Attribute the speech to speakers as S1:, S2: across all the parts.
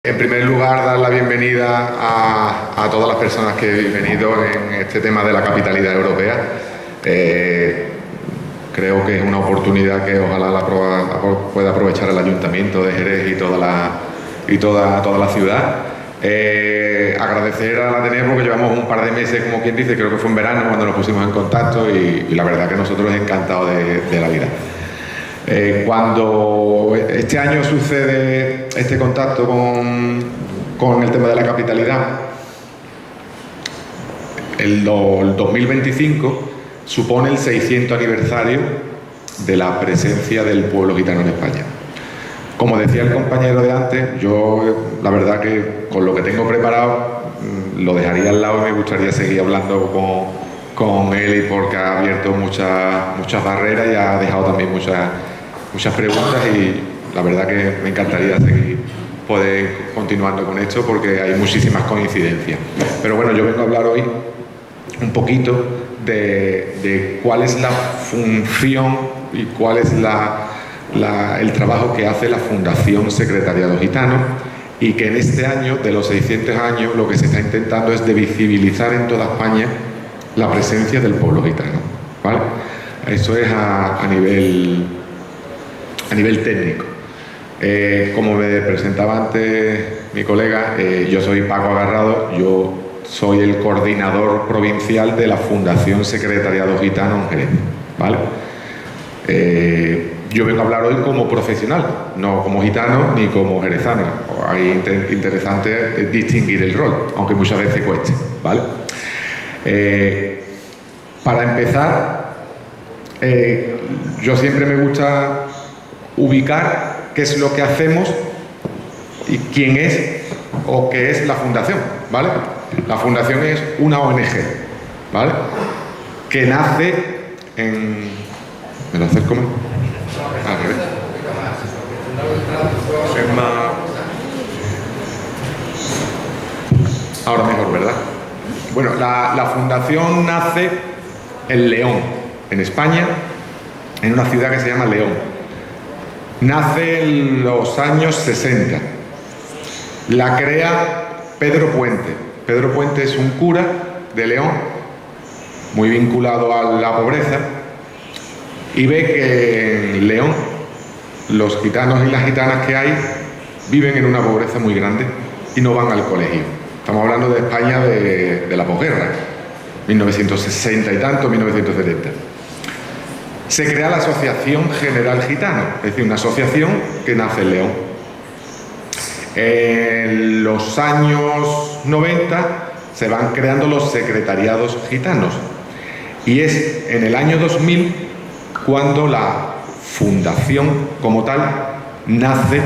S1: En primer lugar, dar la bienvenida a todas las personas que habéis venido en este tema de la capitalidad europea. Creo que es una oportunidad que ojalá pueda aprovechar el Ayuntamiento de Jerez y toda la ciudad. Agradecer al Ateneo porque llevamos un par de meses, como quien dice, creo que fue en verano cuando nos pusimos en contacto y la verdad que nosotros encantados de la vida. Cuando este año sucede este contacto con el tema de la capitalidad, el 2025 supone el 600 aniversario de la presencia del pueblo gitano en España. Como decía el compañero de antes, yo la verdad que con lo que tengo preparado lo dejaría al lado y me gustaría seguir hablando con él, y porque ha abierto muchas barreras y ha dejado también muchas preguntas, y la verdad que me encantaría seguir poder continuando con esto porque hay muchísimas coincidencias. Pero bueno, yo vengo a hablar hoy un poquito de cuál es la función y cuál es el trabajo que hace la Fundación Secretariado Gitano, y que en este año, de los 600 años, lo que se está intentando es de visibilizar en toda España la presencia del pueblo gitano, ¿vale? Eso es a nivel técnico. Como me presentaba antes mi colega, yo soy Paco Agarrado, yo soy el coordinador provincial de la Fundación Secretariado Gitano en Jerez, ¿vale? Yo vengo a hablar hoy como profesional, no como gitano ni como jerezano. Hay interesante distinguir el rol, aunque muchas veces cueste, ¿vale? Para empezar, yo siempre me gusta ubicar qué es lo que hacemos y quién es o qué es la Fundación, ¿vale? La Fundación es una ONG, ¿vale? Que nace en... ¿Me lo acerco más? Al revés. Es más... Ahora mejor, ¿verdad? Bueno, la Fundación nace en León, en España, en una ciudad que se llama León. Nace en los años 60. La crea Pedro Puente. Pedro Puente es un cura de León, muy vinculado a la pobreza, y ve que en León los gitanos y las gitanas que hay viven en una pobreza muy grande y no van al colegio. Estamos hablando de España de la posguerra, 1960 y tanto, 1970. Se crea la Asociación General Gitano, es decir, una asociación que nace en León. En los años 90 se van creando los secretariados gitanos, y es en el año 2000 cuando la fundación como tal nace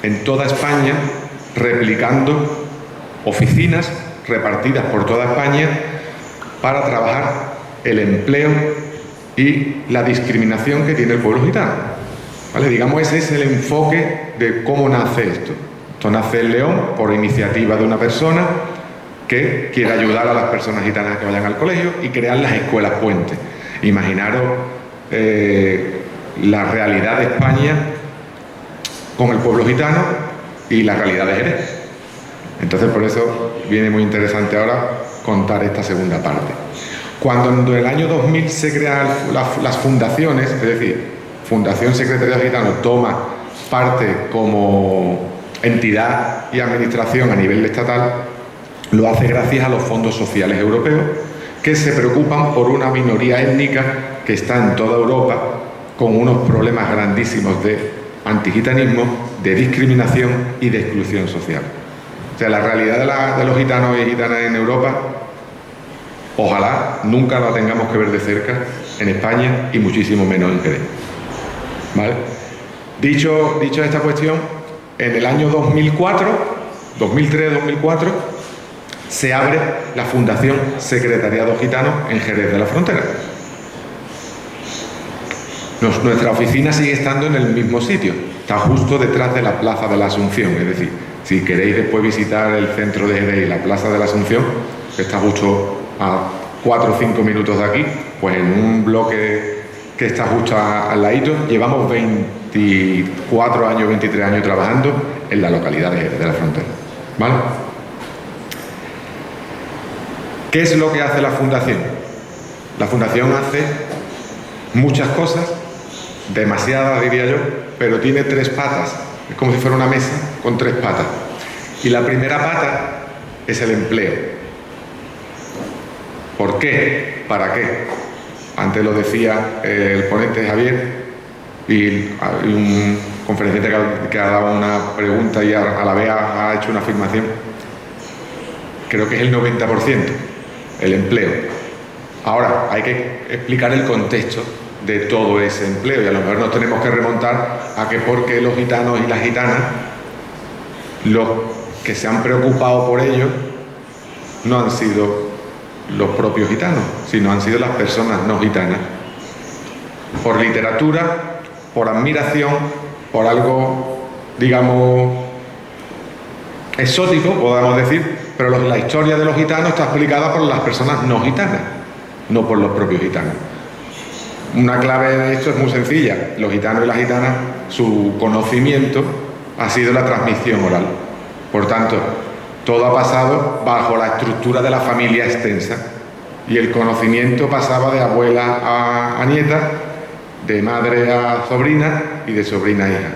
S1: en toda España, replicando oficinas repartidas por toda España para trabajar el empleo y la discriminación que tiene el pueblo gitano, ¿vale? Digamos, ese es el enfoque de cómo nace esto. Esto nace en León por iniciativa de una persona que quiere ayudar a las personas gitanas que vayan al colegio y crear las escuelas puentes. Imaginaros la realidad de España con el pueblo gitano y la realidad de Jerez. Entonces, por eso viene muy interesante ahora contar esta segunda parte. Cuando en el año 2000 se crean las fundaciones, es decir, Fundación Secretariado Gitano toma parte como entidad y administración a nivel estatal, lo hace gracias a los fondos sociales europeos, que se preocupan por una minoría étnica que está en toda Europa con unos problemas grandísimos de antigitanismo, de discriminación y de exclusión social. O sea, la realidad de los gitanos y gitanas en Europa, ojalá nunca la tengamos que ver de cerca en España, y muchísimo menos en Jerez, ¿vale? Dicho esta cuestión, en el año 2003-2004, se abre la Fundación Secretariado Gitano en Jerez de la Frontera. Nuestra oficina sigue estando en el mismo sitio, está justo detrás de la Plaza de la Asunción, es decir, si queréis después visitar el centro de Jerez y la Plaza de la Asunción, que está justo a 4 o 5 minutos de aquí, pues en un bloque que está justo al ladito, llevamos 24 años, 23 años trabajando en la localidad de Jerez de la Frontera. ¿Vale? ¿Qué es lo que hace la Fundación? La Fundación hace muchas cosas, demasiadas diría yo, pero tiene 3 patas. Es como si fuera una mesa con 3 patas. Y la primera pata es el empleo. ¿Por qué? ¿Para qué? Antes lo decía el ponente Javier y un conferenciante que ha dado una pregunta y a la vez ha hecho una afirmación. Creo que es el 90%, el empleo. Ahora, hay que explicar el contexto de todo ese empleo y a lo mejor nos tenemos que remontar a que porque los gitanos y las gitanas, los que se han preocupado por ello, no han sido los propios gitanos, sino han sido las personas no gitanas. Por literatura, por admiración, por algo, digamos, exótico, podemos decir, pero la historia de los gitanos está explicada por las personas no gitanas, no por los propios gitanos. Una clave de esto es muy sencilla. Los gitanos y las gitanas, su conocimiento ha sido la transmisión oral. Por tanto, todo ha pasado bajo la estructura de la familia extensa. Y el conocimiento pasaba de abuela a nieta, de madre a sobrina y de sobrina a hija.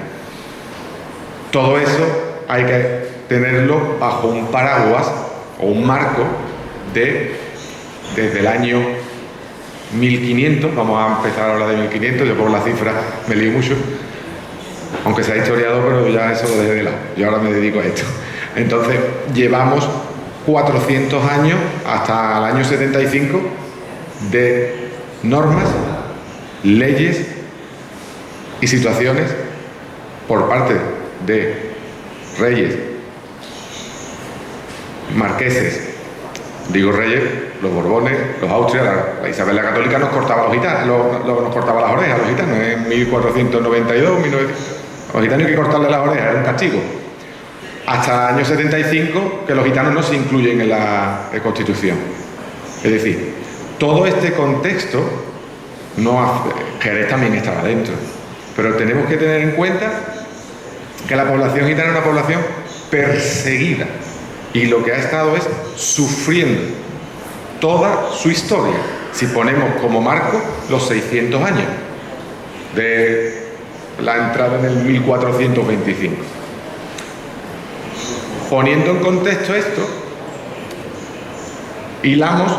S1: Todo eso hay que tenerlo bajo un paraguas o un marco desde el año 1500, vamos a empezar ahora de 1500, yo por la cifra me lío mucho, aunque sea historiador, pero ya eso lo dejé de lado, yo ahora me dedico a esto. Entonces, llevamos 400 años, hasta el año 75, de normas, leyes y situaciones por parte de reyes, marqueses, digo reyes, los Borbones, los Austrias, la Isabel la Católica nos cortaba los gitanos, nos cortaba las orejas a los gitanos en 1492, 1900. A los gitanos hay que cortarle las orejas, era un castigo. Hasta el año 75, que los gitanos no se incluyen en la Constitución. Es decir, todo este contexto, Jerez también estaba dentro, pero tenemos que tener en cuenta que la población gitana es una población perseguida y lo que ha estado es sufriendo toda su historia, si ponemos como marco los 600 años de la entrada en el 1425. Poniendo en contexto esto, hilamos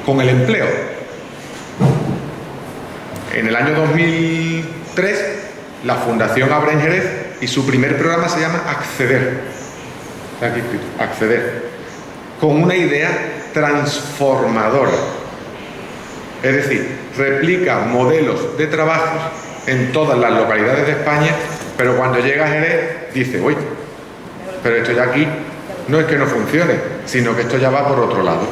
S1: con el empleo. En el año 2003, la Fundación abre en Jerez y su primer programa se llama Acceder. Está aquí escrito, Acceder. Con una idea transformadora. Es decir, replica modelos de trabajo en todas las localidades de España, pero cuando llega a Jerez dice, uy, pero esto ya aquí no es que no funcione, sino que esto ya va por otro lado.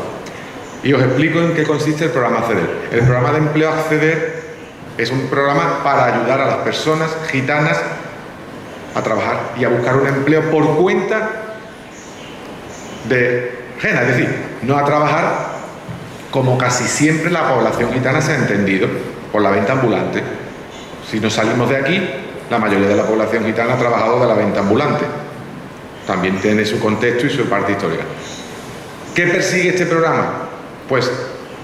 S1: Y os explico en qué consiste el programa Acceder. El programa de empleo Acceder es un programa para ayudar a las personas gitanas a trabajar y a buscar un empleo por cuenta de ajena, es decir, no a trabajar como casi siempre la población gitana se ha entendido, por la venta ambulante. Si nos salimos de aquí, la mayoría de la población gitana ha trabajado de la venta ambulante. También tiene su contexto y su parte histórica. ¿Qué persigue este programa? Pues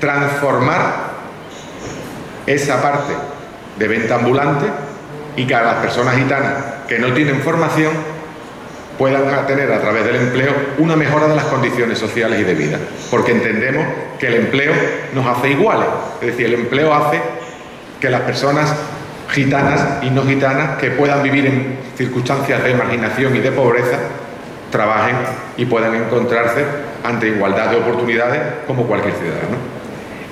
S1: transformar esa parte de venta ambulante y que a las personas gitanas que no tienen formación puedan tener a través del empleo una mejora de las condiciones sociales y de vida. Porque entendemos que el empleo nos hace iguales. Es decir, el empleo hace que las personas gitanas y no gitanas que puedan vivir en circunstancias de marginación y de pobreza trabajen y puedan encontrarse ante igualdad de oportunidades como cualquier ciudadano.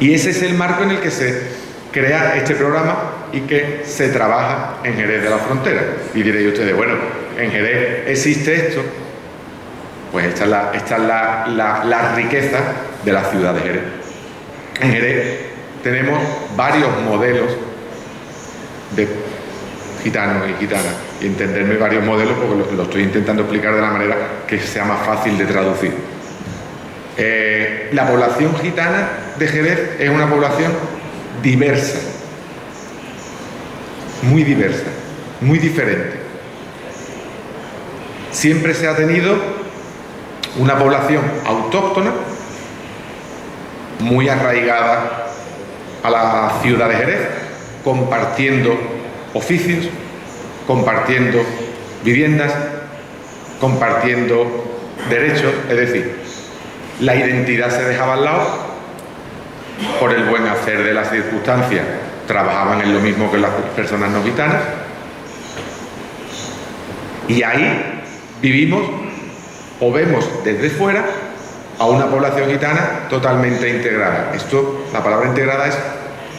S1: Y ese es el marco en el que se crea este programa y que se trabaja en Jerez de la Frontera. Y diréis ustedes, bueno, en Jerez existe esto. Pues esta es la riqueza de la ciudad de Jerez. En Jerez tenemos varios modelos de gitanos y gitanas, y entenderme varios modelos porque lo estoy intentando explicar de la manera que sea más fácil de traducir. La población gitana de Jerez es una población diversa, muy diversa, muy diferente. Siempre se ha tenido una población autóctona muy arraigada a la ciudad de Jerez, compartiendo oficios, compartiendo viviendas, compartiendo derechos, es decir, la identidad se dejaba al lado, por el buen hacer de las circunstancias, trabajaban en lo mismo que las personas no gitanas, y ahí vivimos o vemos desde fuera a una población gitana totalmente integrada. Esto, la palabra integrada es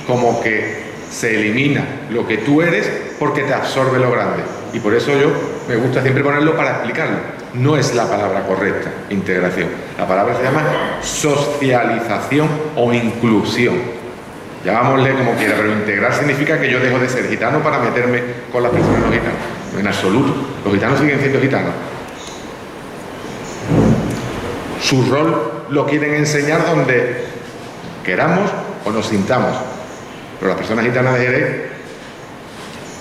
S1: como que se elimina lo que tú eres porque te absorbe lo grande. Y por eso yo me gusta siempre ponerlo para explicarlo. No es la palabra correcta, integración. La palabra se llama socialización o inclusión. Llamámosle como quiera, pero integrar significa que yo dejo de ser gitano para meterme con las personas no gitanas. No, en absoluto. Los gitanos siguen siendo gitanos. Su rol lo quieren enseñar donde queramos o nos sintamos. Pero las personas gitanas de Jerez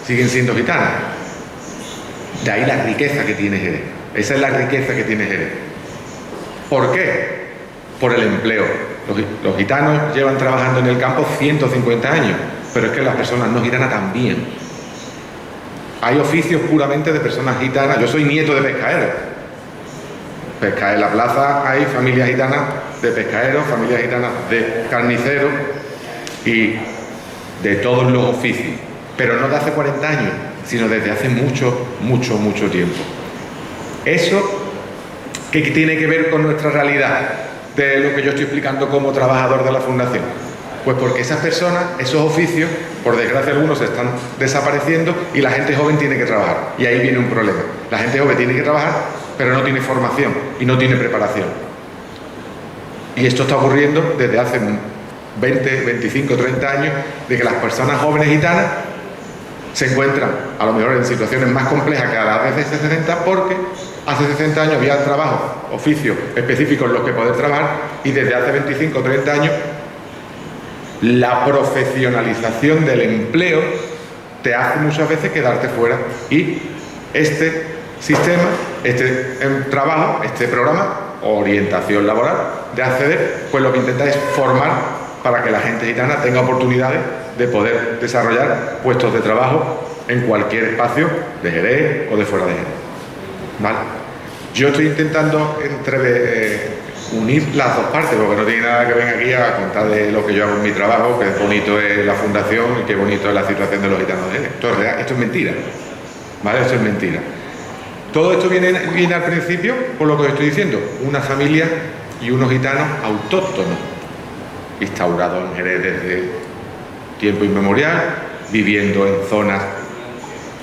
S1: siguen siendo gitanas. De ahí la riqueza que tiene Jerez. Esa es la riqueza que tiene Jerez. ¿Por qué? Por el empleo. Los gitanos llevan trabajando en el campo 150 años, pero es que las personas no gitanas también. Hay oficios puramente de personas gitanas. Yo soy nieto de pescaderos. En la plaza hay familias gitanas de pescaderos, familias gitanas de carniceros y de todos los oficios. Pero no de hace 40 años, sino desde hace mucho, mucho, mucho tiempo. Eso, ¿qué tiene que ver con nuestra realidad de lo que yo estoy explicando como trabajador de la Fundación? Pues porque esas personas, esos oficios, por desgracia algunos están desapareciendo y la gente joven tiene que trabajar. Y ahí viene un problema. La gente joven tiene que trabajar, pero no tiene formación y no tiene preparación. Y esto está ocurriendo desde hace 20, 25, 30 años, de que las personas jóvenes gitanas se encuentran a lo mejor en situaciones más complejas que a las de hace 60, porque hace 60 años había trabajos, oficios específicos en los que poder trabajar, y desde hace 25 o 30 años la profesionalización del empleo te hace muchas veces quedarte fuera. Y este sistema, este trabajo, este programa, orientación laboral de acceder, pues lo que intenta es formar para que la gente gitana tenga oportunidades de poder desarrollar puestos de trabajo en cualquier espacio de Jerez o de fuera de Jerez. ¿Vale? Yo estoy intentando unir las dos partes, porque no tiene nada que venir aquí a contar de lo que yo hago en mi trabajo, que bonito es la fundación y qué bonito es la situación de los gitanos de Jerez. Esto es real, esto es mentira. ¿Vale? Esto es mentira. Todo esto viene al principio por lo que os estoy diciendo, una familia y unos gitanos autóctonos, instaurados en Jerez desde tiempo inmemorial, viviendo en zonas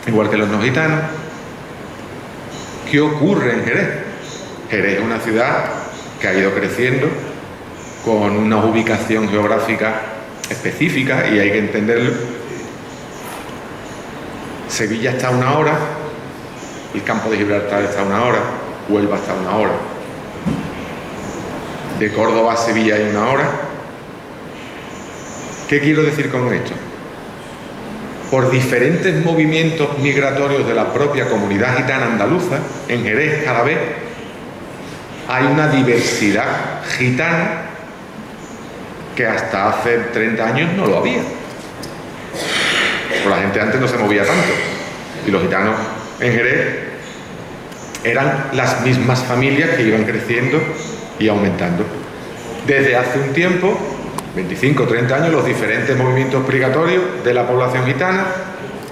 S1: igual que los no gitanos. ¿Qué ocurre en Jerez? Jerez es una ciudad que ha ido creciendo con una ubicación geográfica específica y hay que entenderlo. Sevilla está a 1 hora, el campo de Gibraltar está a 1 hora, Huelva está a 1 hora, de Córdoba a Sevilla hay 1 hora. ¿Qué quiero decir con esto? Por diferentes movimientos migratorios de la propia comunidad gitana andaluza, en Jerez cada vez hay una diversidad gitana que hasta hace 30 años no lo había. Pues la gente antes no se movía tanto y los gitanos en Jerez eran las mismas familias que iban creciendo y aumentando. Desde hace un tiempo, 25 o 30 años, los diferentes movimientos migratorios de la población gitana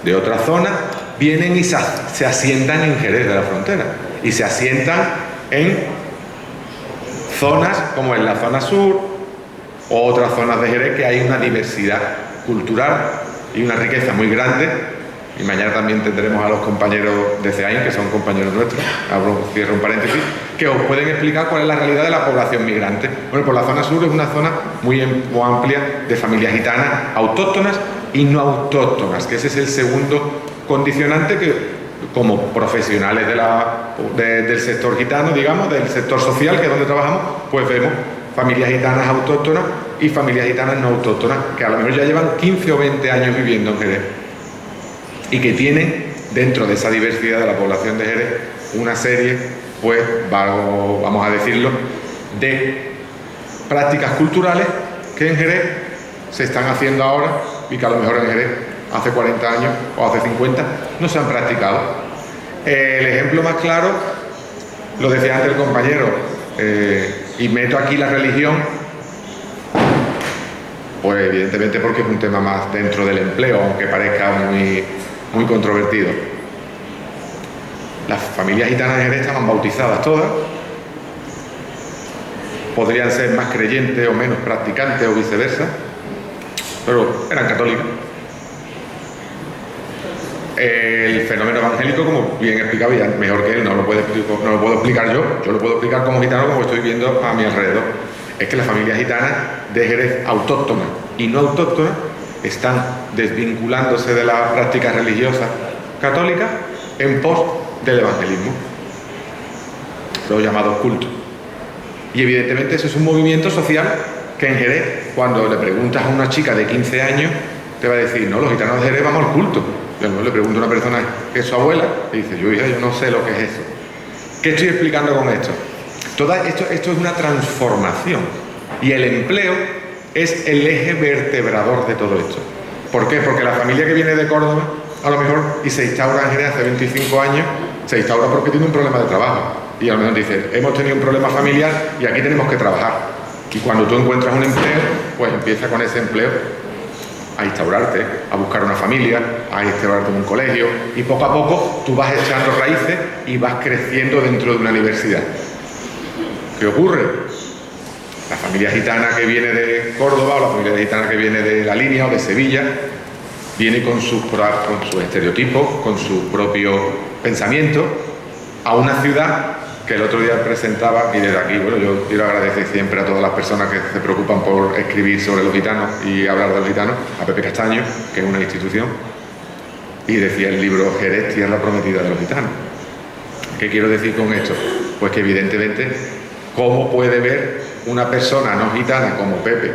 S1: de otras zonas vienen y se asientan en Jerez de la Frontera y se asientan en zonas como en la zona sur o otras zonas de Jerez, que hay una diversidad cultural y una riqueza muy grande. Y mañana también tendremos a los compañeros de CEAIN, que son compañeros nuestros, cierro un paréntesis, que os pueden explicar cuál es la realidad de la población migrante. Bueno, pues la zona sur es una zona muy amplia de familias gitanas autóctonas y no autóctonas, que ese es el segundo condicionante que, como profesionales del sector gitano, digamos, del sector social, que es donde trabajamos, pues vemos familias gitanas autóctonas y familias gitanas no autóctonas, que a lo mejor ya llevan 15 o 20 años viviendo en Jerez. y que tienen, dentro de esa diversidad de la población de Jerez, una serie, pues, vamos a decirlo, de prácticas culturales que en Jerez se están haciendo ahora y que a lo mejor en Jerez hace 40 años o hace 50 no se han practicado. El ejemplo más claro, lo decía antes el compañero, y meto aquí la religión, pues evidentemente porque es un tema más dentro del empleo, aunque parezca muy controvertido. Las familias gitanas en Jerez estaban bautizadas todas, podrían ser más creyentes o menos practicantes o viceversa, pero eran católicas. El fenómeno evangélico, como bien explicaba, ya mejor que él, no lo puedo explicar yo lo puedo explicar como gitano, como estoy viendo a mi alrededor. Es que las familias gitanas de Jerez, autóctonas y no autóctonas, están desvinculándose de la práctica religiosa católica en pos del evangelismo, los llamados cultos. Y evidentemente eso es un movimiento social que en Jerez, cuando le preguntas a una chica de 15 años, te va a decir, no, los gitanos de Jerez vamos al culto. Y a lo mejor le pregunto a una persona que es su abuela, y dice, yo no sé lo que es eso. ¿Qué estoy explicando con esto? Esto es una transformación, y el empleo es el eje vertebrador de todo esto. ¿Por qué? Porque la familia que viene de Córdoba, a lo mejor, y se instaura en Jerez hace 25 años, se instaura porque tiene un problema de trabajo. Y a lo mejor dice, hemos tenido un problema familiar y aquí tenemos que trabajar. Y cuando tú encuentras un empleo, pues empieza con ese empleo a instaurarte, a buscar una familia, a instaurarte en un colegio, y poco a poco tú vas echando raíces y vas creciendo dentro de una universidad. ¿Qué ocurre? La familia gitana que viene de Córdoba o la familia gitana que viene de La Línea o de Sevilla viene con sus estereotipos, con su propio pensamiento a una ciudad que el otro día presentaba, y desde aquí, bueno, yo quiero agradecer siempre a todas las personas que se preocupan por escribir sobre los gitanos y hablar de los gitanos, a Pepe Castaño, que es una institución, y decía el libro Jerez, tierra prometida de los gitanos. ¿Qué quiero decir con esto? Pues que evidentemente, ¿cómo puede ver una persona no gitana como Pepe,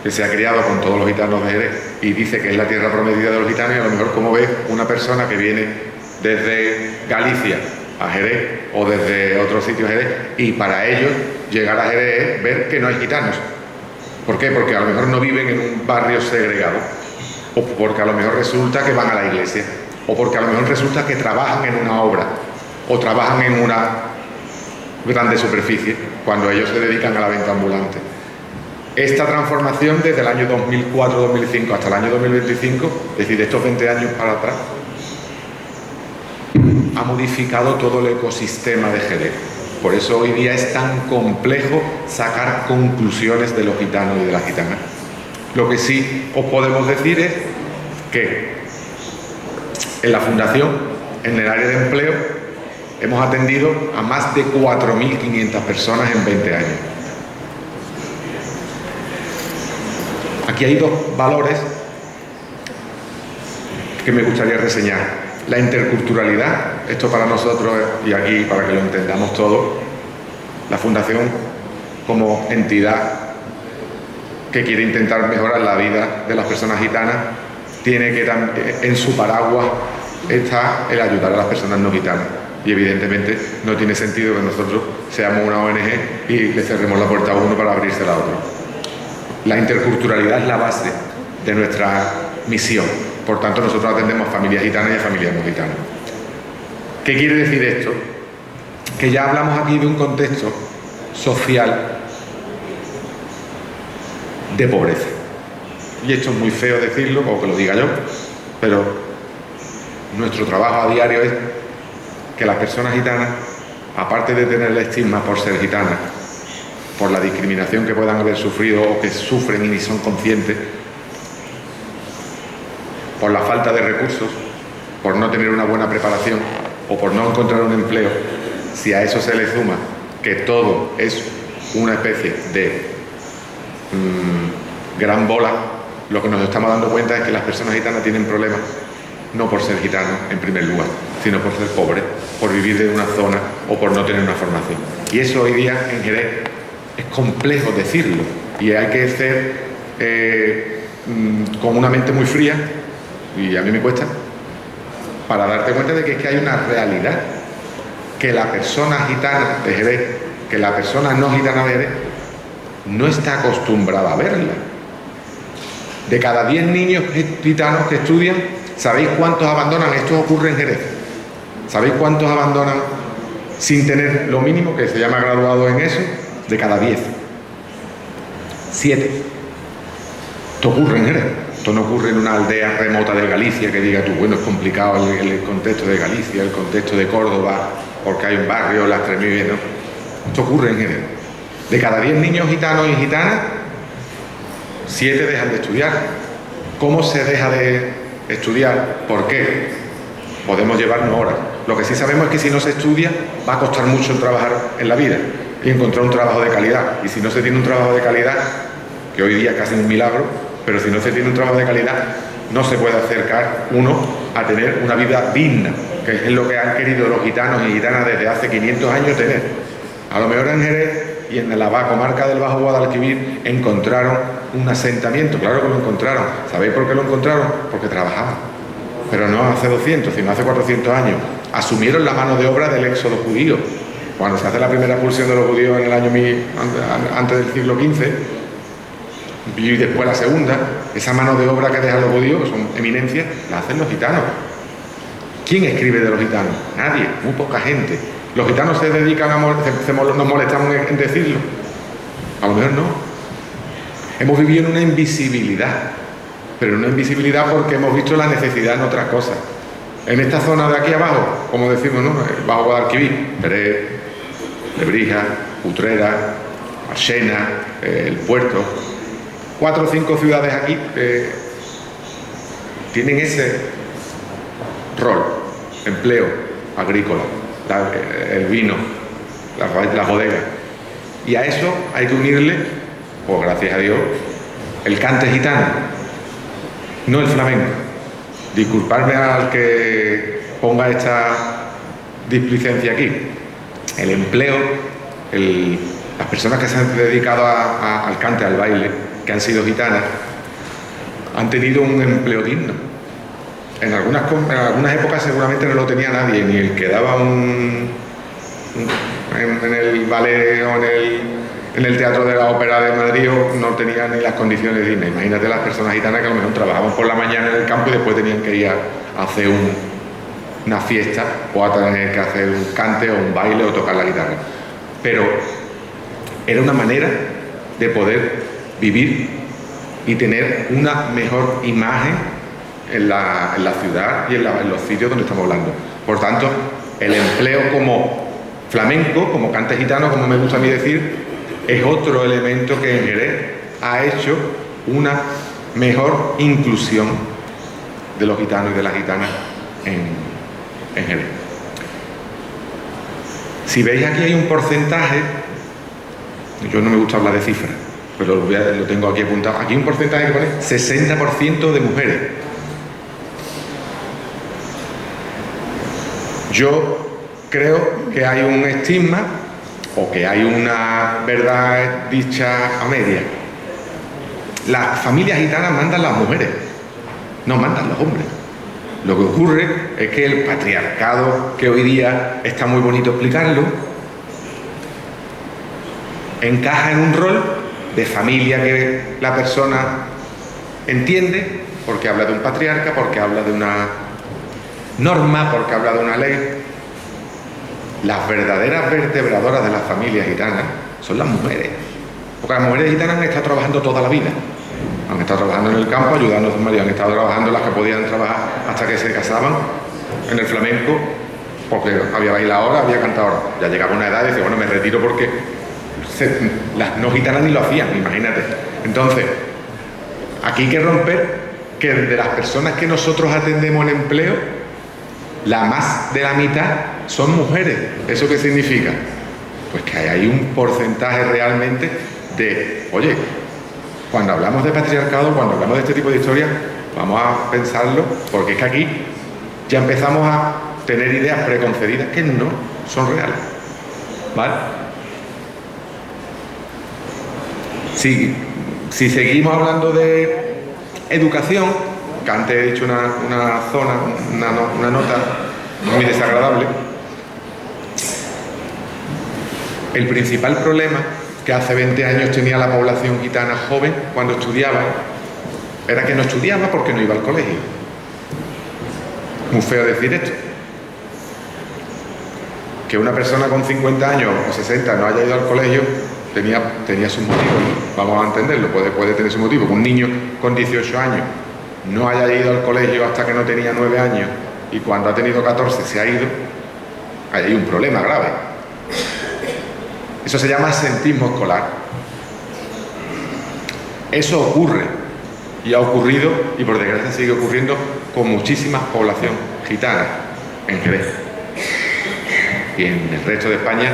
S1: que se ha criado con todos los gitanos de Jerez y dice que es la tierra prometida de los gitanos, y a lo mejor cómo ve una persona que viene desde Galicia a Jerez o desde otro sitio a Jerez, y para ellos llegar a Jerez es ver que no hay gitanos? ¿Por qué? Porque a lo mejor no viven en un barrio segregado, o porque a lo mejor resulta que van a la iglesia, o porque a lo mejor resulta que trabajan en una obra o trabajan en una grande superficie cuando ellos se dedican a la venta ambulante. Esta transformación desde el año 2004-2005 hasta el año 2025, es decir, de estos 20 años para atrás, ha modificado todo el ecosistema de Jerez. Por eso hoy día es tan complejo sacar conclusiones de los gitanos y de las gitanas. Lo que sí os podemos decir es que en la Fundación, en el área de empleo, hemos atendido a más de 4.500 personas en 20 años. Aquí hay dos valores que me gustaría reseñar. La interculturalidad, esto para nosotros, y aquí para que lo entendamos todo, la Fundación como entidad que quiere intentar mejorar la vida de las personas gitanas, tiene que en su paraguas está el ayudar a las personas no gitanas. Y evidentemente no tiene sentido que nosotros seamos una ONG y le cerremos la puerta a uno para abrírsela a otro. La interculturalidad es la base de nuestra misión. Por tanto, nosotros atendemos a familias gitanas y a familias no gitanas. ¿Qué quiere decir esto? Que ya hablamos aquí de un contexto social de pobreza. Y esto es muy feo decirlo, o que lo diga yo, pero nuestro trabajo a diario es que las personas gitanas, aparte de tener el estigma por ser gitanas, por la discriminación que puedan haber sufrido o que sufren y ni son conscientes, por la falta de recursos, por no tener una buena preparación o por no encontrar un empleo, si a eso se le suma que todo es una especie de gran bola, lo que nos estamos dando cuenta es que las personas gitanas tienen problemas no por ser gitanos en primer lugar, sino por ser pobres, por vivir de una zona o por no tener una formación. Y eso hoy día en Jerez es complejo decirlo, y hay que ser con una mente muy fría, y a mí me cuesta, para darte cuenta de que es que hay una realidad, que la persona gitana de Jerez, que la persona no gitana de Jerez, no está acostumbrada a verla. De cada 10 niños gitanos que estudian, ¿sabéis cuántos abandonan? Esto ocurre en Jerez. ¿Sabéis cuántos abandonan sin tener lo mínimo, que se llama graduado en eso? De cada 10. 7. Esto ocurre en Jerez. Esto no ocurre en una aldea remota de Galicia que diga tú, bueno, es complicado el contexto de Galicia, el contexto de Córdoba, porque hay un barrio, las 3.000, ¿no? Esto ocurre en Jerez. De cada 10 niños gitanos y gitanas, 7 dejan de estudiar. ¿Cómo se deja de estudiar? ¿Por qué? Podemos llevarnos horas. Lo que sí sabemos es que si no se estudia, va a costar mucho trabajar en la vida y encontrar un trabajo de calidad. Y si no se tiene un trabajo de calidad, que hoy día es casi un milagro, pero si no se tiene un trabajo de calidad, no se puede acercar uno a tener una vida digna, que es lo que han querido los gitanos y gitanas desde hace 500 años tener. A lo mejor en Jerez y en la comarca del Bajo Guadalquivir encontraron un asentamiento. Claro que lo encontraron. ¿Sabéis por qué lo encontraron? Porque trabajaban. Pero no hace 200, sino hace 400 años. Asumieron la mano de obra del éxodo judío. Cuando se hace la primera expulsión de los judíos en el año antes del siglo XV, y después la segunda, esa mano de obra que dejan los judíos, que son eminencias, la hacen los gitanos. ¿Quién escribe de los gitanos? Nadie, muy poca gente. Los gitanos se dedican a nos molestamos en decirlo. A lo mejor no. Hemos vivido en una invisibilidad, pero en una invisibilidad porque hemos visto la necesidad en otras cosas. En esta zona de aquí abajo, como decimos, ¿no? El Bajo Guadalquivir, Jerez, Lebrija, Utrera, Marchena, el Puerto, 4 o 5 ciudades aquí tienen ese rol, empleo agrícola, el vino, la bodega. Y a eso hay que unirle, pues gracias a Dios, el cante gitano, no el flamenco. Disculparme al que ponga esta displicencia aquí. El empleo, las personas que se han dedicado al cante, al baile, que han sido gitanas, han tenido un empleo digno. En algunas épocas seguramente no lo tenía nadie, ni el que daba en el ballet o en el Teatro de la Ópera de Madrid no tenía ni las condiciones dignas. Imagínate las personas gitanas que a lo mejor trabajaban por la mañana en el campo y después tenían que ir a hacer una fiesta o a tener que hacer un cante o un baile o tocar la guitarra. Pero era una manera de poder vivir y tener una mejor imagen en la ciudad y en los sitios donde estamos hablando. Por tanto, el empleo como flamenco, como cante gitano, como me gusta a mí decir, es otro elemento que en Jerez ha hecho una mejor inclusión de los gitanos y de las gitanas en Jerez. Si veis aquí hay un porcentaje, yo no me gusta hablar de cifras, pero lo tengo aquí apuntado. Aquí hay un porcentaje que pone 60% de mujeres. Yo creo que hay un estigma o que hay una verdad dicha a media. Las familias gitanas mandan las mujeres, no mandan los hombres. Lo que ocurre es que el patriarcado, que hoy día está muy bonito explicarlo, encaja en un rol de familia que la persona entiende, porque habla de un patriarca, porque habla de una norma, porque habla de una ley. Las verdaderas vertebradoras de las familias gitanas son las mujeres, porque las mujeres gitanas han estado trabajando toda la vida, han estado trabajando en el campo, ayudando a sus maridos, han estado trabajando las que podían trabajar hasta que se casaban en el flamenco, porque había bailadora, había cantadora. Ya llegaba una edad y decía, bueno, me retiro porque las no gitanas ni lo hacían, imagínate. Entonces, aquí hay que romper que de las personas que nosotros atendemos en empleo, la más de la mitad son mujeres. ¿Eso qué significa? Pues que hay un porcentaje realmente de, oye, cuando hablamos de patriarcado, cuando hablamos de este tipo de historias, vamos a pensarlo, porque es que aquí ya empezamos a tener ideas preconcebidas que no son reales, ¿vale? Si seguimos hablando de educación, que antes he dicho una nota muy desagradable. El principal problema que hace 20 años tenía la población gitana joven cuando estudiaba era que no estudiaba porque no iba al colegio. Muy feo decir esto. Que una persona con 50 años o 60 no haya ido al colegio tenía sus motivos, ¿no? Vamos a entenderlo, puede tener su motivo. Que un niño con 18 años no haya ido al colegio hasta que no tenía 9 años y cuando ha tenido 14 se ha ido, ahí hay un problema grave. Eso se llama absentismo escolar. Eso ocurre y ha ocurrido, y por desgracia sigue ocurriendo, con muchísima población gitana en Jerez. Y en el resto de España,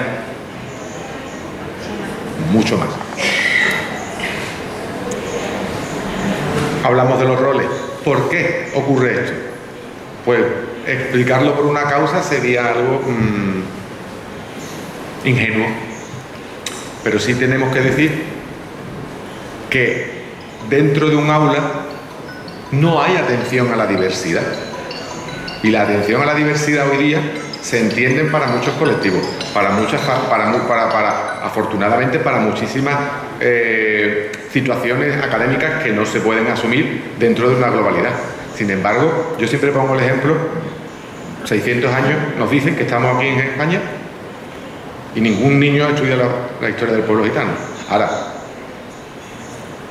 S1: mucho más. Hablamos de los roles. ¿Por qué ocurre esto? Pues explicarlo por una causa sería algo ingenuo. Pero sí tenemos que decir que dentro de un aula no hay atención a la diversidad. Y la atención a la diversidad hoy día se entienden para muchos colectivos, afortunadamente para muchísimas situaciones académicas que no se pueden asumir dentro de una globalidad. Sin embargo, yo siempre pongo el ejemplo, 600 años nos dicen que estamos aquí en España y ningún niño ha estudiado la historia del pueblo gitano. Ahora,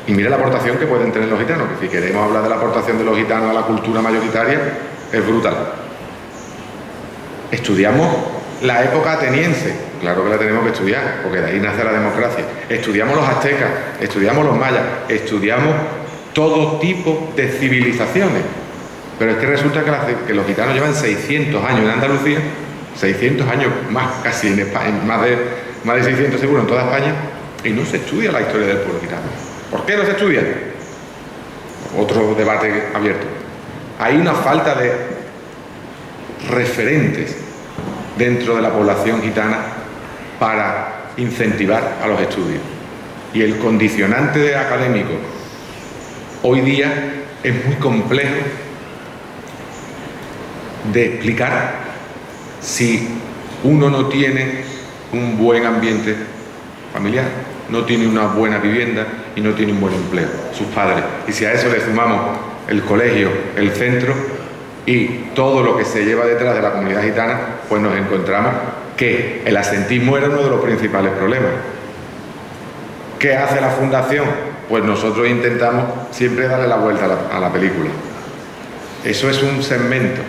S1: y mira la aportación que pueden tener los gitanos, que si queremos hablar de la aportación de los gitanos a la cultura mayoritaria, es brutal. Estudiamos la época ateniense, claro que la tenemos que estudiar, porque de ahí nace la democracia. Estudiamos los aztecas, estudiamos los mayas, estudiamos todo tipo de civilizaciones. Pero es que resulta que los gitanos llevan 600 años en Andalucía, 600 años más casi en España, más de 600 seguro en toda España, y no se estudia la historia del pueblo gitano. ¿Por qué no se estudia? Otro debate abierto. Hay una falta de referentes dentro de la población gitana para incentivar a los estudios. Y el condicionante académico hoy día es muy complejo de explicar si uno no tiene un buen ambiente familiar, no tiene una buena vivienda y no tiene un buen empleo, sus padres. Y si a eso le sumamos el colegio, el centro y todo lo que se lleva detrás de la comunidad gitana, pues nos encontramos que el asentismo era uno de los principales problemas. ¿Qué hace la fundación? Pues nosotros intentamos siempre darle la vuelta a la película. Eso es un segmento,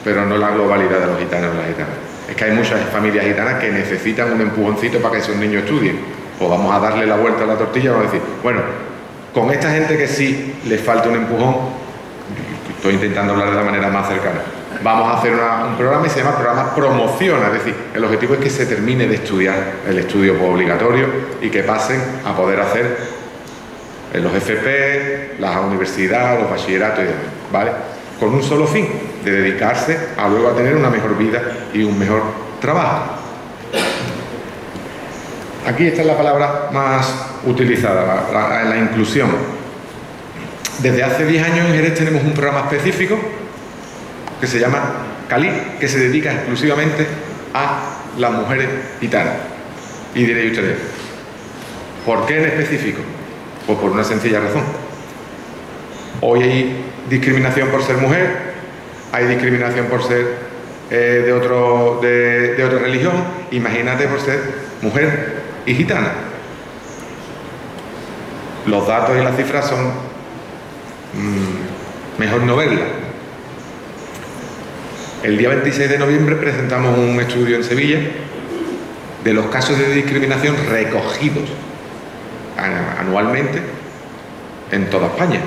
S1: pero no la globalidad de los gitanos y las gitanas. Es que hay muchas familias gitanas que necesitan un empujoncito para que esos niños estudien. Pues vamos a darle la vuelta a la tortilla y vamos a decir, bueno, con esta gente que sí les falta un empujón, estoy intentando hablar de la manera más cercana, vamos a hacer un programa y se llama programa Promociona, es decir, el objetivo es que se termine de estudiar el estudio obligatorio y que pasen a poder hacer los FP, las universidades, los bachilleratos y demás, ¿vale? Con un solo fin, de dedicarse a luego a tener una mejor vida y un mejor trabajo. Aquí está la palabra más utilizada, la inclusión. Desde hace 10 años en Jerez tenemos un programa específico que se llama CALI, que se dedica exclusivamente a las mujeres gitanas. Y diréis ustedes, ¿por qué en específico? Pues por una sencilla razón. Hoy hay discriminación por ser mujer, hay discriminación por ser de otra religión, imagínate por ser mujer y gitana. Los datos y las cifras son mejor no verlas. El día 26 de noviembre presentamos un estudio en Sevilla de los casos de discriminación recogidos anualmente en toda España.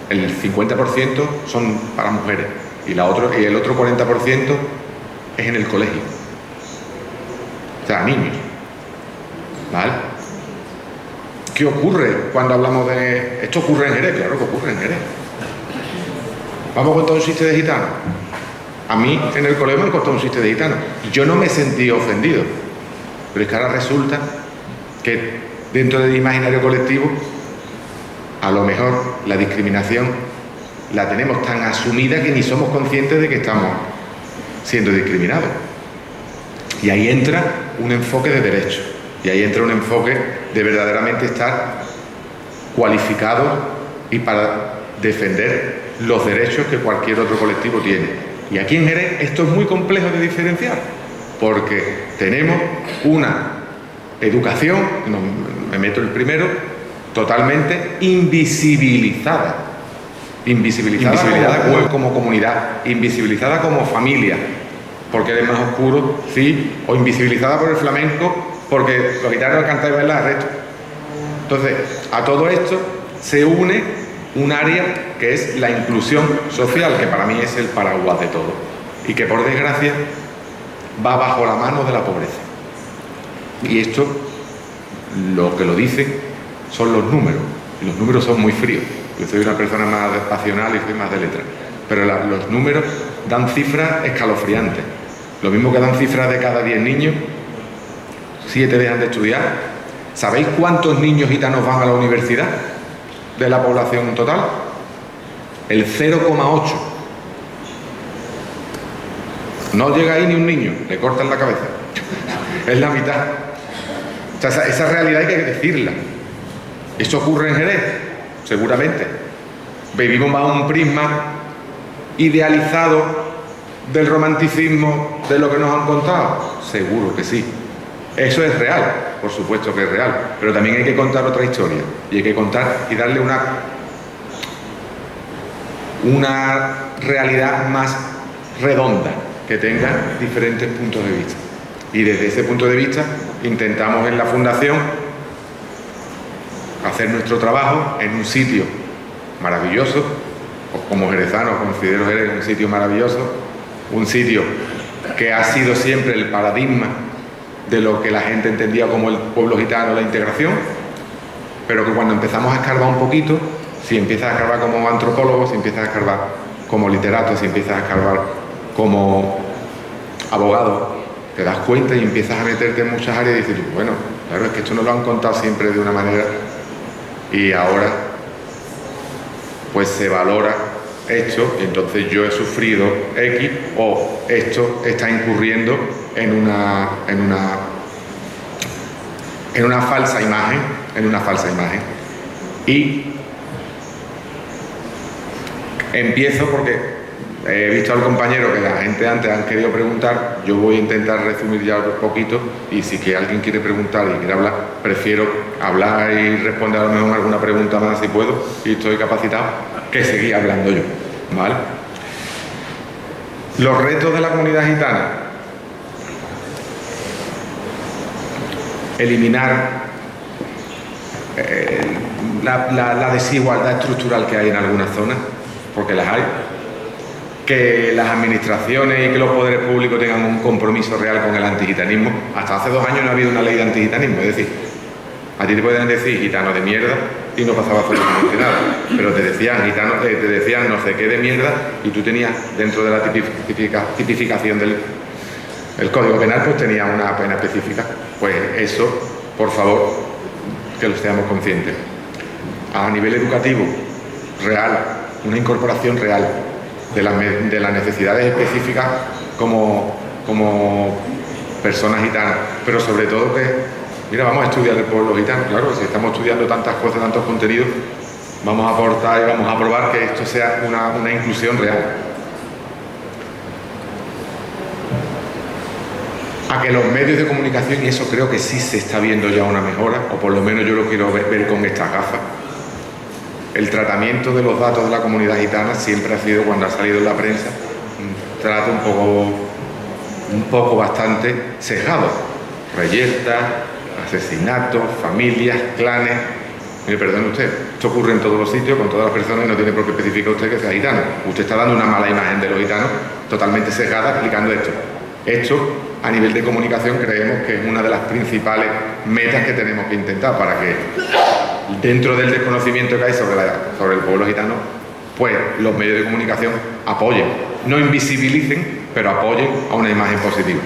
S1: El 50% son para mujeres y el otro 40% es en el colegio. O sea, niños. ¿Vale? ¿Qué ocurre cuando hablamos de... Esto ocurre en Jerez, claro que ocurre en Jerez. Vamos a contar un chiste de gitano. A mí en el colegio me han contado un chiste de gitano. Yo no me sentí ofendido. Pero es que ahora resulta que dentro del imaginario colectivo, a lo mejor la discriminación la tenemos tan asumida que ni somos conscientes de que estamos siendo discriminados. Y ahí entra un enfoque de derecho, y ahí entra un enfoque de verdaderamente estar cualificado y para defender los derechos que cualquier otro colectivo tiene. Y aquí en Jerez esto es muy complejo de diferenciar, porque tenemos una educación, me meto el primero, totalmente invisibilizada como comunidad, invisibilizada como familia, porque eres más oscuro, sí, o invisibilizada por el flamenco, porque los gitanos cantan y bailan resto. Entonces, a todo esto se une un área que es la inclusión social, que para mí es el paraguas de todo, y que por desgracia va bajo la mano de la pobreza. Y esto, lo que lo dicen son los números, y los números son muy fríos. Yo soy una persona más pasional y soy más de letra, pero los números dan cifras escalofriantes. Lo mismo que dan cifras de cada 10 niños, 7 dejan de estudiar. ¿Sabéis cuántos niños gitanos van a la universidad de la población total? El 0,8. No llega ahí ni un niño, le cortan la cabeza. Es la mitad. O sea, esa realidad hay que decirla. ¿Eso ocurre en Jerez? Seguramente. Vivimos bajo un prisma idealizado del romanticismo de lo que nos han contado. Seguro que sí. Eso es real, por supuesto que es real, pero también hay que contar otra historia, y hay que contar y darle una realidad más redonda, que tenga diferentes puntos de vista. Y desde ese punto de vista intentamos en la Fundación hacer nuestro trabajo en un sitio maravilloso, como jerezano considero Jerez un sitio maravilloso, un sitio que ha sido siempre el paradigma de lo que la gente entendía como el pueblo gitano, la integración, pero que cuando empezamos a escarbar un poquito, si empiezas a escarbar como antropólogo, si empiezas a escarbar como literato, si empiezas a escarbar como abogado, te das cuenta y empiezas a meterte en muchas áreas y dices, bueno, claro, es que esto no lo han contado siempre de una manera y ahora pues se valora esto, y entonces yo he sufrido X, o esto está incurriendo en una falsa imagen, Y empiezo porque he visto al compañero que la gente antes han querido preguntar. Yo voy a intentar resumir ya un poquito, y si que alguien quiere preguntar y quiere hablar, prefiero hablar y responder a lo mejor alguna pregunta más si puedo y estoy capacitado, que seguir hablando yo, ¿vale? Los retos de la comunidad gitana: eliminar la desigualdad estructural que hay en algunas zonas, porque las hay, que las administraciones y que los poderes públicos tengan un compromiso real con el antigitanismo. Hasta hace 2 años no ha habido una ley de antigitanismo, es decir, a ti te pueden decir gitano de mierda y no pasaba absolutamente nada, pero te decían gitano, te decían no sé qué de mierda, y tú tenías dentro de la tipificación del Código Penal, pues tenías una pena específica. Pues eso, por favor, que lo seamos conscientes. A nivel educativo, real, una incorporación real de las necesidades específicas como personas gitanas, pero sobre todo que, mira, vamos a estudiar el pueblo gitano. Claro, si estamos estudiando tantas cosas, tantos contenidos, vamos a aportar y vamos a probar que esto sea una inclusión real. A que los medios de comunicación, y eso creo que sí se está viendo ya una mejora, o por lo menos yo lo quiero ver con estas gafas. El tratamiento de los datos de la comunidad gitana siempre ha sido, cuando ha salido en la prensa, un trato un poco bastante sesgado. Reyertas, asesinatos, familias, clanes. Mire, perdone usted, esto ocurre en todos los sitios, con todas las personas, y no tiene por qué especificar usted que sea gitano. Usted está dando una mala imagen de los gitanos, totalmente sesgada, explicando esto. Esto, a nivel de comunicación, creemos que es una de las principales metas que tenemos que intentar, para que dentro del desconocimiento que hay sobre el pueblo gitano, pues los medios de comunicación apoyen, no invisibilicen, pero apoyen a una imagen positiva.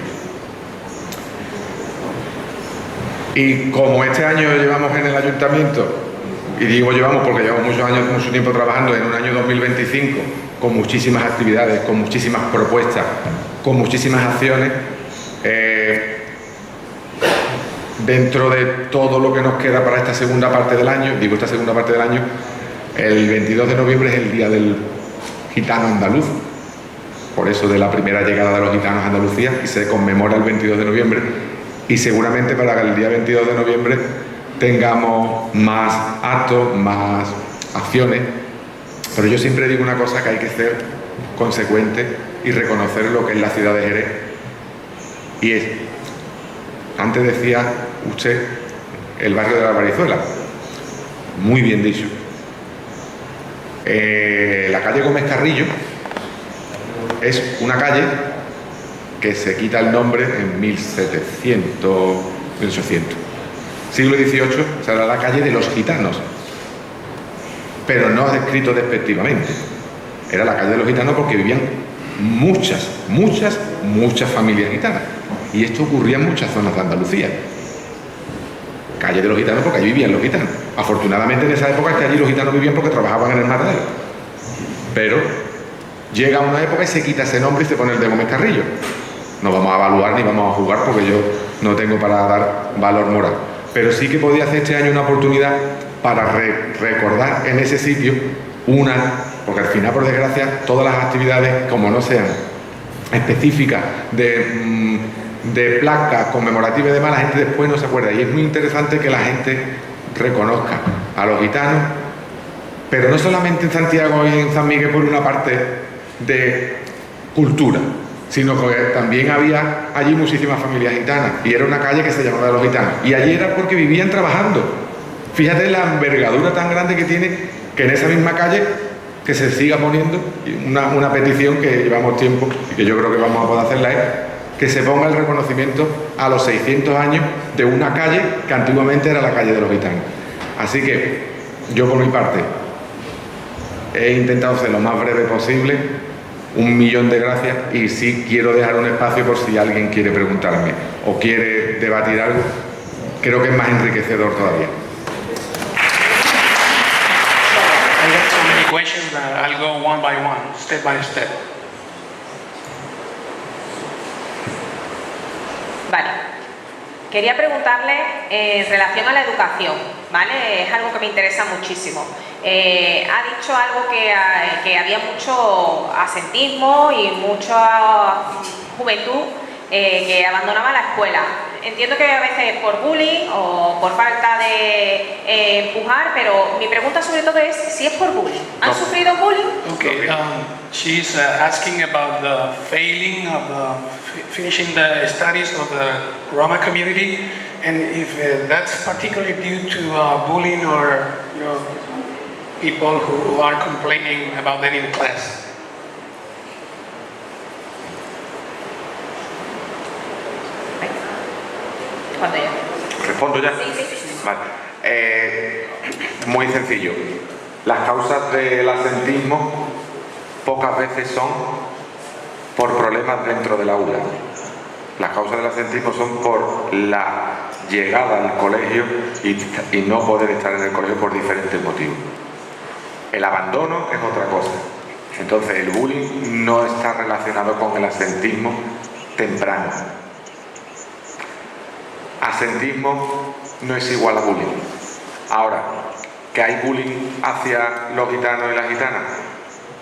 S1: Y como este año llevamos en el ayuntamiento y digo llevamos porque llevamos muchos años, mucho tiempo trabajando, en un año 2025, con muchísimas actividades, con muchísimas propuestas, con muchísimas acciones, dentro de todo lo que nos queda para esta segunda parte del año, el 22 de noviembre es el Día del Gitano Andaluz, por eso de la primera llegada de los gitanos a Andalucía, y se conmemora el 22 de noviembre, y seguramente para el día 22 de noviembre tengamos más actos, más acciones, pero yo siempre digo una cosa, que hay que ser consecuente y reconocer lo que es la ciudad de Jerez, y es, antes decía usted, el barrio de la Barizuela, muy bien dicho. La calle Gómez Carrillo es una calle que se quita el nombre en 1800, siglo XVIII, será la calle de los gitanos, pero no descrito despectivamente, era la calle de los gitanos porque vivían muchas familias gitanas, y esto ocurría en muchas zonas de Andalucía. Calle de los gitanos porque allí vivían los gitanos. Afortunadamente en esa época es que allí los gitanos vivían porque trabajaban en el matadero, pero llega una época y se quita ese nombre y se pone el de Gómez Carrillo. No vamos a evaluar ni vamos a jugar porque yo no tengo para dar valor moral, pero sí que podía hacer este año una oportunidad para recordar en ese sitio porque al final, por desgracia, todas las actividades, como no sean específicas de placas conmemorativas y demás, la gente después no se acuerda, y es muy interesante que la gente reconozca a los gitanos, pero no solamente en Santiago y en San Miguel por una parte de cultura, sino que también había allí muchísimas familias gitanas, y era una calle que se llamaba de los gitanos, y allí era porque vivían trabajando. Fíjate la envergadura tan grande que tiene, que en esa misma calle que se siga poniendo una petición que llevamos tiempo y que yo creo que vamos a poder hacerla, es que se ponga el reconocimiento a los 600 años de una calle que antiguamente era la calle de los gitanos. Así que yo por mi parte he intentado ser lo más breve posible. 1.000.000 de gracias, y sí quiero dejar un espacio por si alguien quiere preguntarme o quiere debatir algo. Creo que es más enriquecedor todavía.
S2: I got so many questions that I'll go one by one, step by step.
S3: Vale. Quería preguntarle en relación a la educación, ¿vale? Es algo que me interesa muchísimo. Ha dicho algo que había mucho asentismo y mucha juventud que abandonaba la escuela. Entiendo que a veces por bullying o por falta de empujar, pero mi pregunta sobre todo es si es por bullying. ¿Han sufrido bullying?
S2: Okay, she's asking about the failing of finishing the studies of the Roma community, and if that's particularly due to bullying or people who are complaining about them in class.
S1: ¿Respondo ya?
S3: Sí.
S1: Vale. Muy sencillo. Las causas del asentismo pocas veces son por problemas dentro del aula. Las causas del asentismo son por la llegada al colegio y no poder estar en el colegio por diferentes motivos. El abandono es otra cosa. Entonces el bullying no está relacionado con el asentismo temprano. Asentismo no es igual a bullying. Ahora, ¿que hay bullying hacia los gitanos y las gitanas?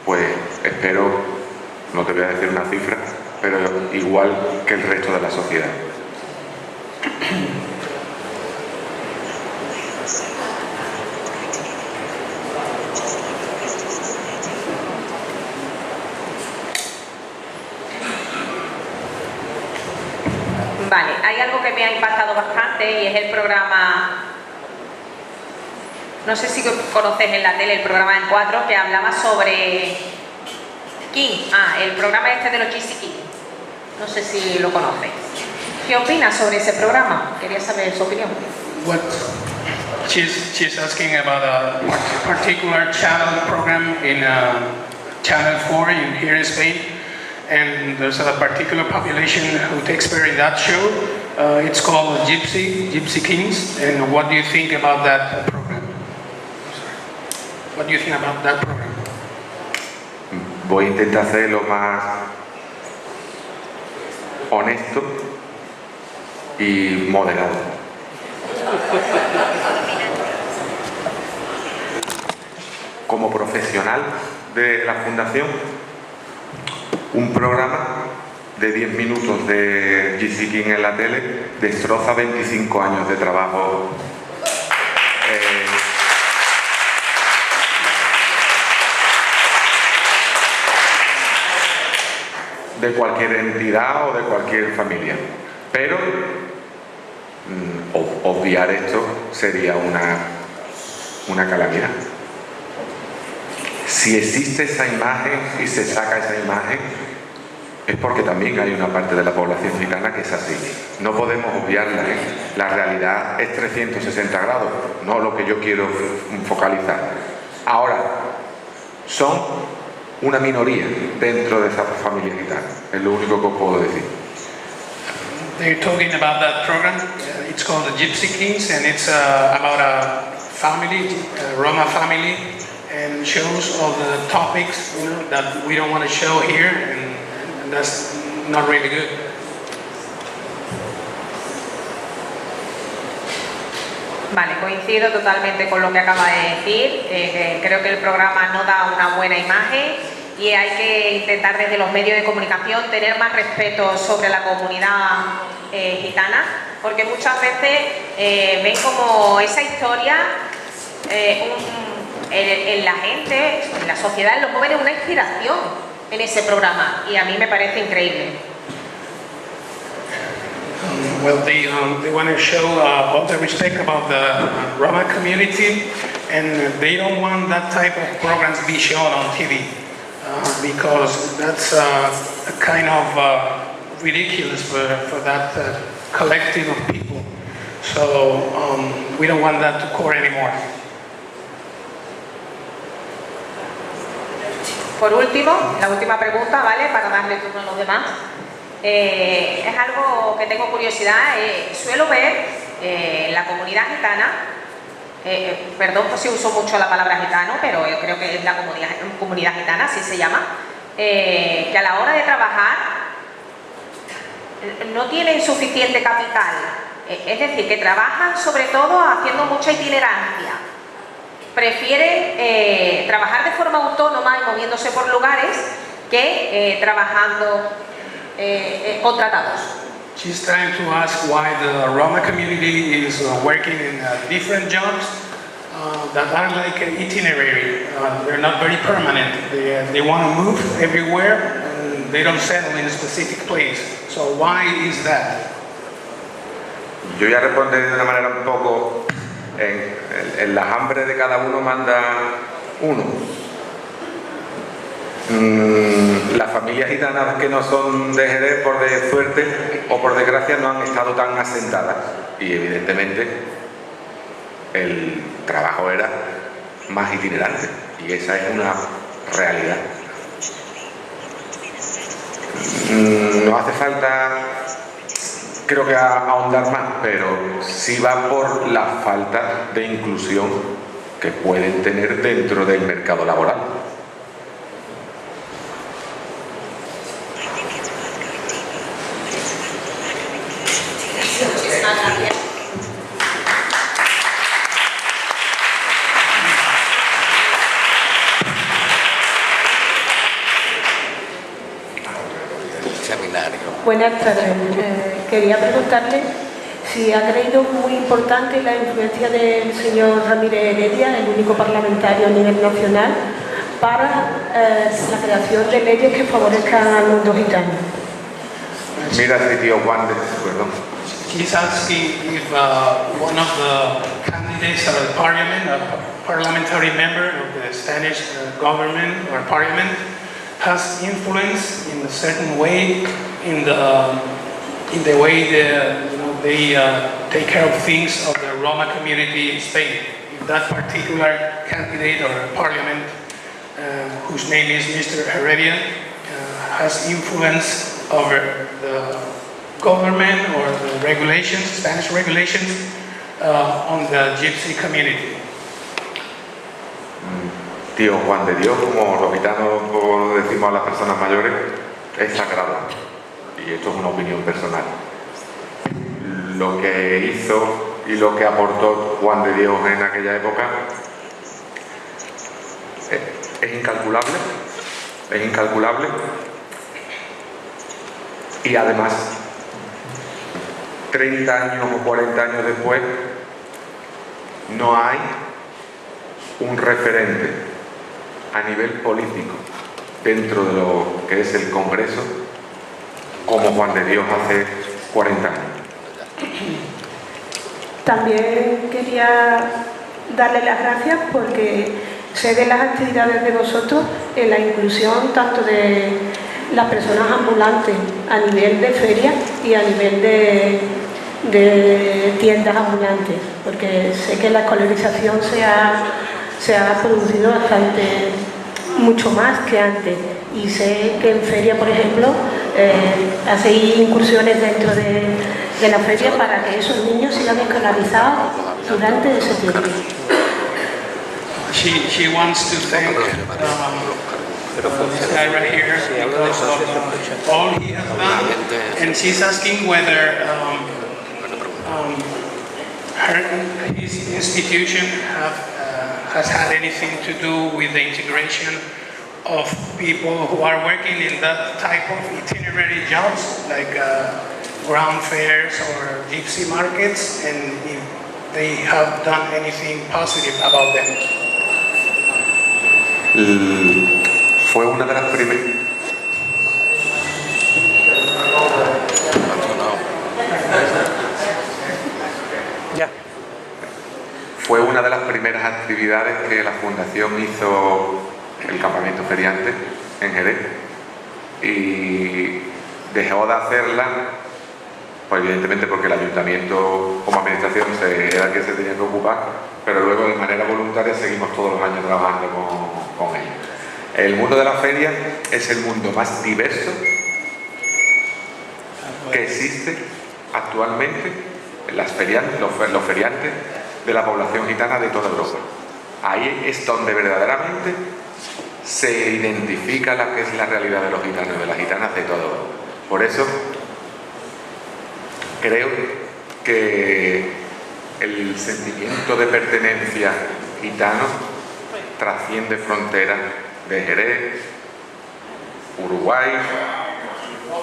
S1: Pues espero, no te voy a decir una cifra, pero igual que el resto de la sociedad.
S3: Vale, hay algo que me ha impactado bastante y es el programa, no sé si conoces en la tele el programa en 4 que hablaba sobre King, el programa este de los GC King, no sé si lo conoces. ¿Qué opinas sobre ese programa? Quería saber su opinión.
S2: What she's asking about a particular channel program in Channel 4 here in Spain. And there's a particular population who takes part in that show. It's called Gypsy Kings. And what do you think about that program? What do you think about that program?
S1: Voy a intentar ser lo más honesto y moderado. Como profesional de la Fundación, un programa de 10 minutos de GC King en la tele destroza 25 años de trabajo. De cualquier entidad o de cualquier familia. Pero obviar esto sería una calamidad. Si existe esa imagen y se saca esa imagen, es porque también hay una parte de la población gitana que es así. No podemos obviarla, ¿eh? La realidad es 360 grados, no lo que yo quiero focalizar. Ahora, son una minoría dentro de esa familia gitana, es lo único que os puedo decir.
S2: They're talking about that program. It's called the Gypsy Kings, and it's about a family, a Roma family, and shows all the topics, you know, that we don't want to show here, and that's not really good.
S3: Vale, coincido totalmente con lo que acaba de decir. Creo que el programa no da una buena imagen y hay que intentar desde los medios de comunicación tener más respeto sobre la comunidad gitana, porque muchas veces ven como esa historia en la gente, en la sociedad, en los jóvenes, una inspiración en ese programa, y a mí me parece increíble.
S2: Well, they want to show all the respect about the Roma community, and they don't want that type of programs to be shown on TV because that's a kind of ridiculous for that collective of people. So we don't want that to occur anymore.
S3: Por último, la última pregunta, ¿vale? Para darle turno a los demás. Es algo que tengo curiosidad. Suelo ver la comunidad gitana, perdón por si uso mucho la palabra gitano, pero yo creo que es la comunidad gitana, así se llama, que a la hora de trabajar no tienen suficiente capital. Es decir, que trabajan sobre todo haciendo mucha itinerancia. Prefieren trabajar de forma autónoma y moviéndose por lugares que trabajando contratados.
S2: She's trying to ask why the Roma community is working in different jobs that are like itinerary. They're not very permanent. They want to move everywhere and they don't settle in a specific place. So why is that?
S1: Yo voy a responder de una manera un poco en las hambres de cada uno manda uno. Las familias gitanas que no son de Jerez, por de suerte o por desgracia, no han estado tan asentadas y evidentemente el trabajo era más itinerante y esa es una realidad. No hace falta, creo que ahondar más, pero sí va por la falta de inclusión que pueden tener dentro del mercado laboral.
S4: Buenas tardes. Quería preguntarle si ha creído muy importante la influencia del señor Ramírez Heredia, el único parlamentario a nivel nacional, para la creación de leyes que favorezcan a los no gitanos.
S1: Mira, tío Juan, perdón.
S2: He's asking if one of the candidates of the parliament, a parliamentary member of the Spanish government or parliament, has influence in a certain way in the way they take care of things of the Roma community in Spain. If that particular candidate or parliament, whose name is Mr. Heredia, has influence over the government or the regulations, Spanish regulations, on the Gypsy community.
S1: Tío Juan de Dios, como los gitanos decimos a las personas mayores, es sagrado. Y esto es una opinión personal. Lo que hizo y lo que aportó Juan de Dios en aquella época es incalculable. Es incalculable. Y además, 30 años o 40 años después, no hay un referente a nivel político dentro de lo que es el Congreso como Juan de Dios hace 40 años.
S4: También quería darle las gracias porque sé de las actividades de vosotros en la inclusión tanto de las personas ambulantes a nivel de feria y a nivel de tiendas ambulantes, porque sé que la escolarización se ha producido bastante, mucho más que antes, y sé que en feria, por ejemplo, hacéis incursiones dentro de la feria para que esos niños sigan escolarizados durante ese tiempo.
S2: She wants to thank this guy right here because of all he has done, and she's asking whether his institution has had anything to do with the integration of people who are working in that type of itinerary jobs, like ground fairs or gypsy markets, and if they have done anything positive about them.
S1: Fue una de las primeras. Fue una de las primeras actividades que la Fundación hizo el campamento feriante en Jerez, y dejó de hacerla, pues evidentemente porque el ayuntamiento como administración era el que se tenía que ocupar, pero luego de manera voluntaria seguimos todos los años trabajando con ellos. El mundo de la feria es el mundo más diverso que existe actualmente en los feriantes de la población gitana de toda Europa. Ahí es donde verdaderamente se identifica la que es la realidad de los gitanos y de las gitanas de toda Europa. Por eso creo que el sentimiento de pertenencia gitano trasciende fronteras de Jerez, Uruguay,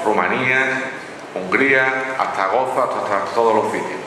S1: Rumanía, Hungría, hasta Gozo, hasta todos los sitios.